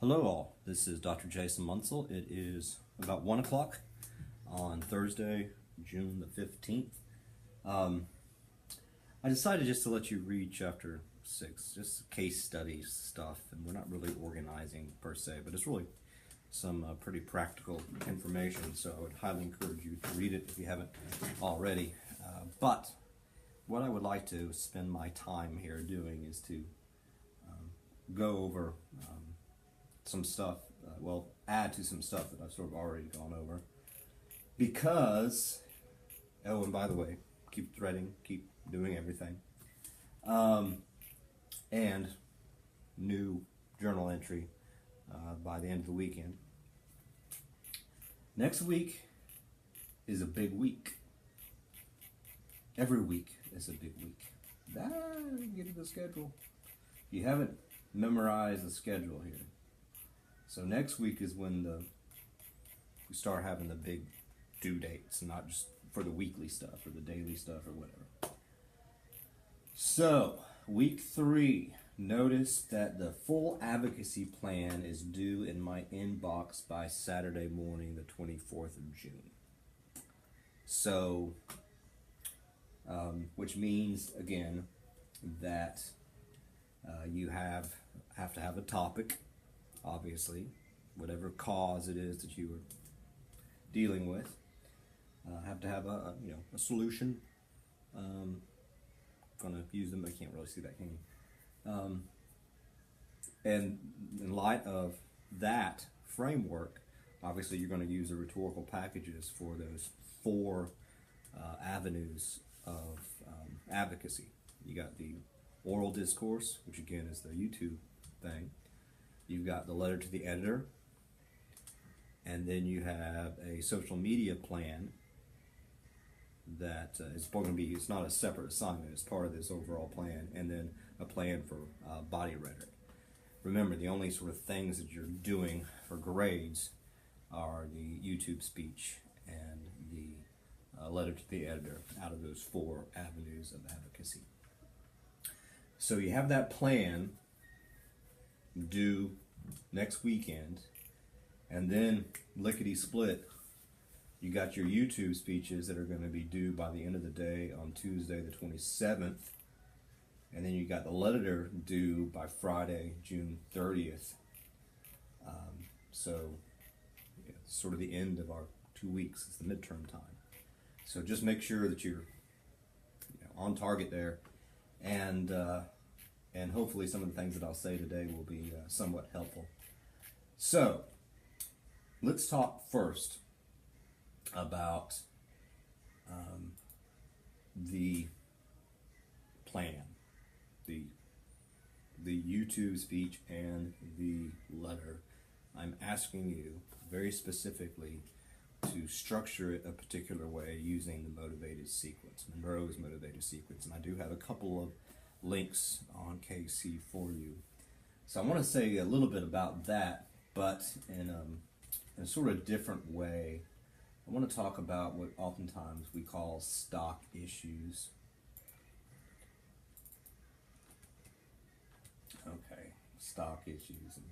Hello all, this is Dr. Jason Munsell. It is about 1 o'clock on Thursday, June the 15th. I decided just to let you read chapter 6, just case study stuff, and we're not really organizing per se, but it's really some pretty practical information, so I would highly encourage you to read it if you haven't already. But what I would like to spend my time here doing is to go over some stuff, add to some stuff that I've sort of already gone over. Because, oh, and by the way, keep threading, keep doing everything. And new journal entry by the end of the weekend. Next week is a big week. Every week is a big week. Get to the schedule. You haven't memorized the schedule here. So next week is when we start having the big due dates, not just for the weekly stuff or the daily stuff or whatever. So, week 3, notice that the full advocacy plan is due in my inbox by Saturday morning, the 24th of June. So, which means, again, that you have to have a topic, obviously, whatever cause it is that you are dealing with. Have to have a solution. Gonna use them, but I can't really see that, can you? And in light of that framework, obviously you're going to use the rhetorical packages for those 4 avenues of advocacy. You got the oral discourse, which again is the YouTube thing. You've got the letter to the editor, and then you have a social media plan that is going to be, it's not a separate assignment, it's part of this overall plan, and then a plan for body rhetoric. Remember, the only sort of things that you're doing for grades are the YouTube speech and the letter to the editor out of those 4 avenues of advocacy. So you have that plan due next weekend, and then lickety-split, you got your YouTube speeches that are going to be due by the end of the day on Tuesday the 27th, and then you got the letter due by Friday, June 30th. So it's sort of the end of our 2 weeks. It's the midterm time. So just make sure that you're on target there, and hopefully some of the things that I'll say today will be somewhat helpful. So let's talk first about the plan, the YouTube speech and the letter. I'm asking you very specifically to structure it a particular way using the motivated sequence, Monroe's motivated sequence, and I do have a couple of links on KC for you. So I want to say a little bit about that, but in a sort of different way. I want to talk about what oftentimes we call stock issues. Okay, stock issues and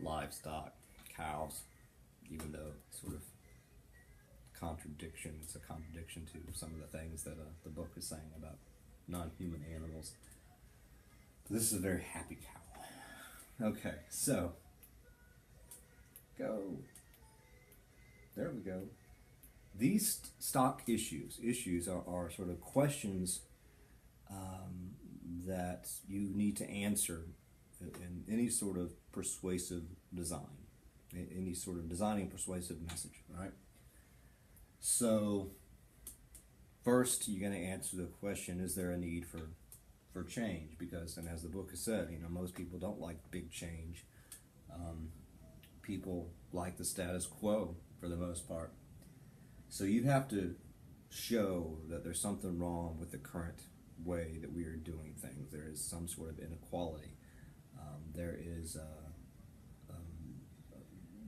livestock, cows, even though sort of contradiction, it's a contradiction to some of the things that the book is saying about non-human animals. This is a very happy cow. Okay, so go. There we go. These stock issues are sort of questions that you need to answer in any sort of persuasive design, any sort of designing persuasive message, right? So first, you're going to answer the question, is there a need for change? Because, and as the book has said, most people don't like big change. People like the status quo for the most part. So you have to show that there's something wrong with the current way that we are doing things. There is some sort of inequality. There is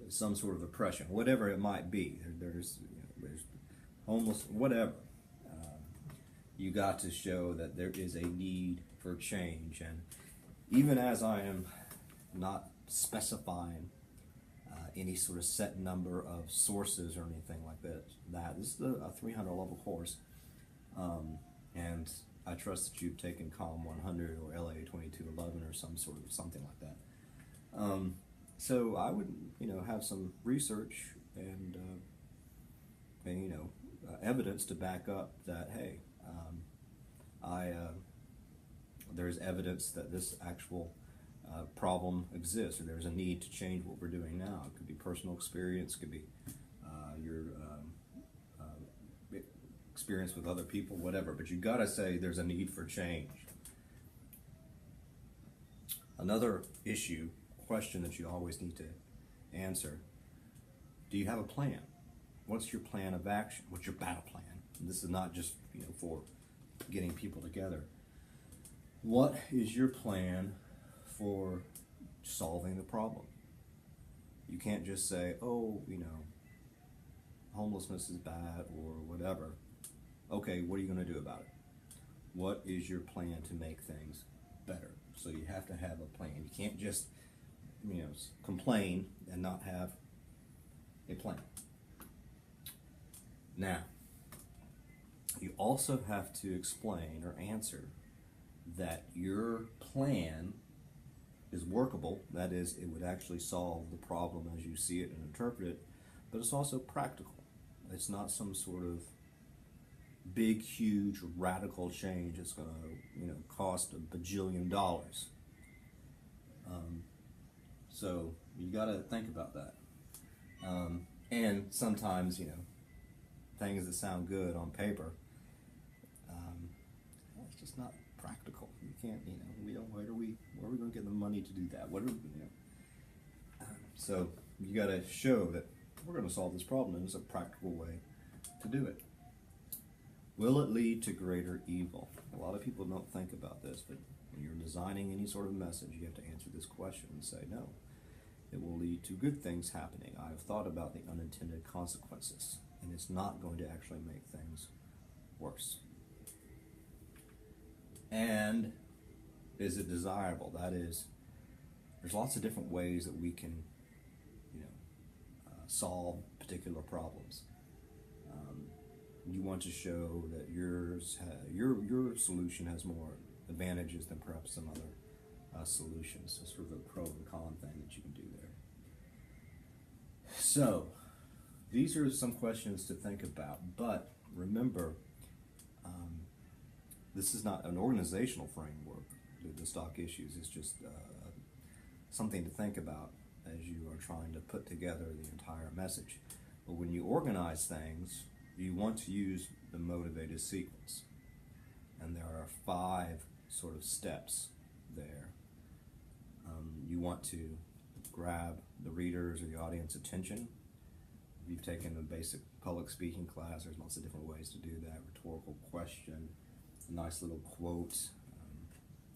some sort of oppression, whatever it might be. There's homeless, whatever. You got to show that there is a need for change. And even as I am not specifying any sort of set number of sources or anything like that. This is a 300 level course, and I trust that you've taken COM 100 or LA 2211 or something like that. So I would, have some research and evidence to back up that, hey, there's evidence that this actual problem exists, or there's a need to change what we're doing now. It could be personal experience, it could be your experience with other people, whatever. But you got to say there's a need for change. Another question that you always need to answer: do you have a plan? What's your plan of action? What's your battle plan? And this is not just for getting people together. What is your plan for solving the problem? You can't just say, oh, homelessness is bad or whatever. Okay, what are you going to do about it? What is your plan to make things better? So you have to have a plan. You can't just complain and not have a plan. Now, you also have to explain or answer that your plan is workable. That is, it would actually solve the problem as you see it and interpret it, but it's also practical. It's not some sort of big, huge, radical change that's going to cost $1 bajillion. So you got to think about that. And sometimes things that sound good on paper, it's just not practical. You can't, where are we going to get the money to do that? So you got to show that we're going to solve this problem, and there's a practical way to do it. Will it lead to greater evil? A lot of people don't think about this, but when you're designing any sort of message, you have to answer this question and say, no, it will lead to good things happening. I've thought about the unintended consequences, and it's not going to actually make things worse. And is it desirable? That is, there's lots of different ways that we can, solve particular problems. You want to show that your solution has more advantages than perhaps some other solutions. So sort of a pro and con thing that you can do there. So these are some questions to think about, but remember, this is not an organizational framework. The stock issues is just something to think about as you are trying to put together the entire message. But when you organize things, you want to use the motivated sequence. And there are 5 sort of steps there. You want to grab the reader's or the audience attention. If you've taken a basic public speaking class, there's lots of different ways to do that. Rhetorical question, a nice little quote.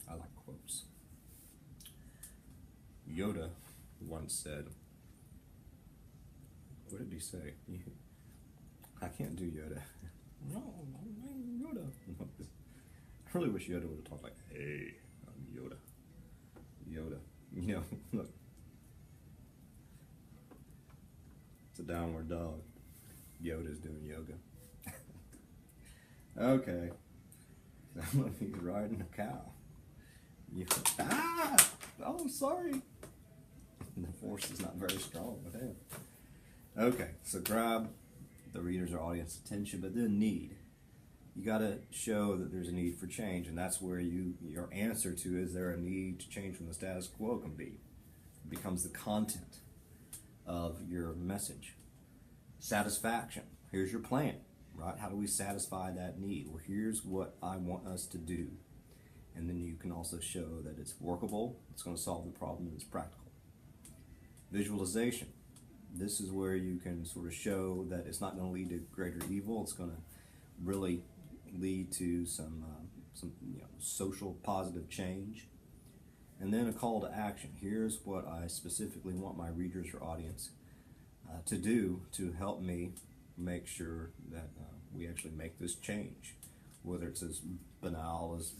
I like quotes. Yoda once said, what did he say? I can't do Yoda. No, I'm Yoda. I really wish Yoda would have talked like, hey, I'm Yoda. Yoda. Look. It's a downward dog. Yoda's doing yoga. Okay. I'm going to be riding a cow. Oh, sorry. The force is not very strong with him. Okay, so grab the reader's or audience attention, but then need. You got to show that there's a need for change, and that's where your answer to is there a need to change from the status quo can be. It becomes the content of your message. Satisfaction. Here's your plan, right? How do we satisfy that need? Well, here's what I want us to do. And then you can also show that it's workable, it's going to solve the problem, and it's practical. Visualization. This is where you can sort of show that it's not going to lead to greater evil. It's going to really lead to some social positive change. And then a call to action. Here's what I specifically want my readers or audience to do to help me make sure that we actually make this change. Whether it's as banal as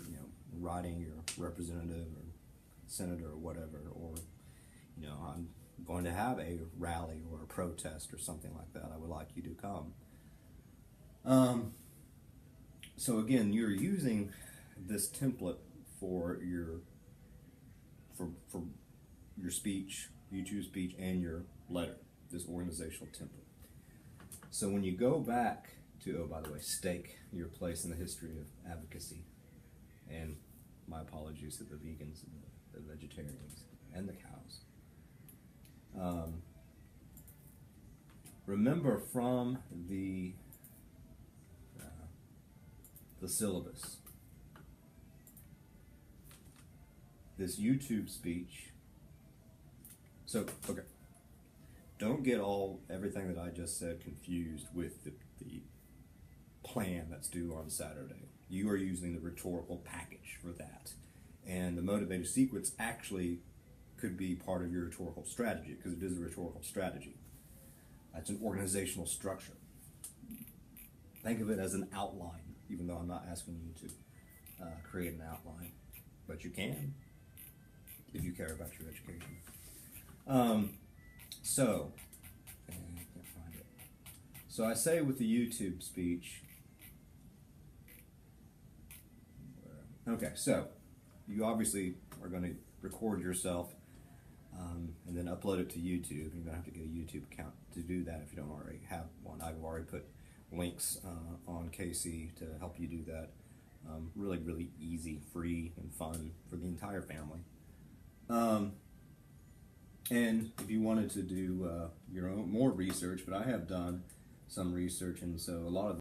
writing your representative or senator or whatever, or I'm going to have a rally or a protest or something like that. I would like you to come. So again, you're using this template for your speech, YouTube speech, and your letter. This organizational template. So when you go back to, oh, by the way, stake your place in the history of advocacy, and my apologies to the vegans and the vegetarians and the cows. Remember from the syllabus, this YouTube speech. So, okay, don't get everything that I just said confused with the plan that's due on Saturday. You are using the rhetorical package for that. And the motivated sequence actually could be part of your rhetorical strategy, because it is a rhetorical strategy. That's an organizational structure. Think of it as an outline, even though I'm not asking you to create an outline, but you can if you care about your education. So, I can't find it. So I say with the YouTube speech, okay, so you obviously are going to record yourself and then upload it to YouTube. You're going to have to get a YouTube account to do that if you don't already have one. I've already put links on KC to help you do that. Really, really easy, free, and fun for the entire family. And if you wanted to do your own more research, but I have done some research, and so a lot of